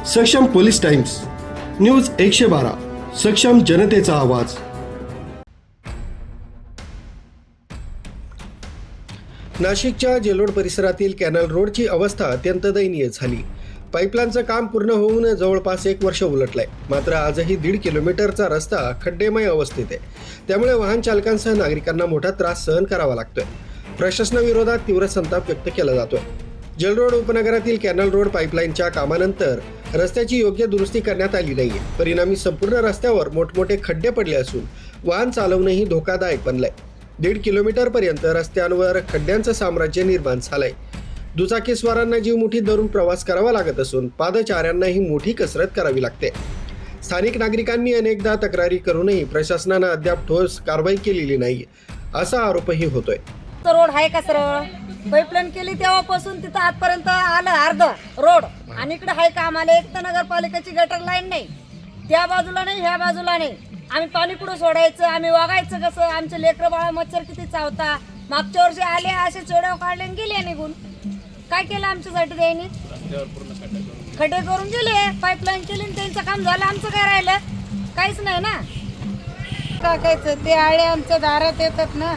सक्षम police times news 112 सक्षम जनतेचा आवाज। नाशिकच्या जेलोड परिसरातील कॅनल रोडची अवस्था अत्यंत दयनीय झाली। पाईपलाईनचं काम पूर्ण होऊन जवळपास 1 वर्ष उलटलंय, मात्र आजही 1.5 किलोमीटरचा रस्ता खड्डेमय अवस्थेत आहे। त्यामुळे वाहन चालकांसह नागरिकांना मोठा त्रास सहन करावा लागतोय। प्रशासनाविरोधात तीव्र संताप व्यक्त केला जातोय। जेलरोड उपनगरातील कॅनल रोड पाईपलाईनच्या कामानंतर रस्त्याची योग्य दुरुस्ती करण्यात आली नाहीये। परिणामी संपूर्ण रस्त्यावर मोठमोठे खड्डे पडले असून वाहन चालवणंही धोकादायक बनलंय। 1.5 किलोमीटरपर्यंत रस्त्यांवर खड्ड्यांचं साम्राज्य निर्माण झालंय। दुचाकीस्वारांना जीव मुठीत धरून प्रवास करावा लागत असून पादचाऱ्यांनाही मोठी कसरत करावी लागते। स्थानिक नागरिकांनी अनेकदा तक्रारी करूनही प्रशासनानं अद्याप ठोस कारवाई केलेली नाही, असा आरोपही होतोय। रोड आहे का सरळ? पाईपलाईन केली तेव्हापासून तिथं आजपर्यंत आलं अर्ध रोड, आणि इकडे आहे का आम्हाला? एक तर नगरपालिकेची गटर लाईन नाही, त्या बाजूला नाही ह्या बाजूला नाही। आम्ही पाणी कुठं सोडायचं? आम्ही वागायचं कसं? आमचे लेकरं बाळा मच्छर किती चावता। मागच्या वर्षी आले असे चोड्या काढले आणि गेले निघून। काय केलं आमच्यासाठी त्यांनी? खड्डे करून गेले, पाईपलाईन केली आणि त्यांचं काम झालं। आमचं काय राहिलं? काहीच नाही ना। टाकायचं ते आळे आमच्या दारात येतात ना।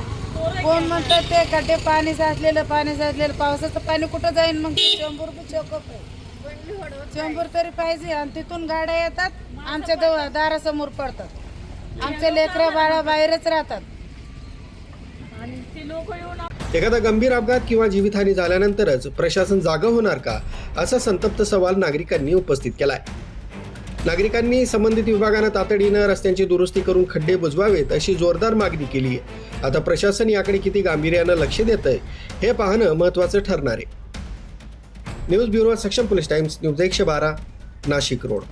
कोण म्हणतात ते खड्डे पाणी साचलेलं पावसाचं पाणी कुठं जाईल? मग चेंबूर तरी पाहिजे, आणि तिथून गाड्या येतात आमच्या दारासमोर पडतात। आमचे लेकरं बाळा बाहेरच राहतात। एखादा गंभीर अपघात किंवा जीवितहानी झाल्यानंतरच प्रशासन जागा होणार का, असा संतप्त सवाल नागरिकांनी उपस्थित केलाय। नागरिकांनी संबंधित विभागानं तातडीनं रस्त्यांची दुरुस्ती करून खड्डे बुजवावेत अशी जोरदार मागणी केली आहे। आता प्रशासन याकडे किती गांभीर्यानं लक्ष देतंय हे पाहणं महत्त्वाचं ठरणार आहे। न्यूज ब्युरो, सक्षम police times, news 112, Nashik road.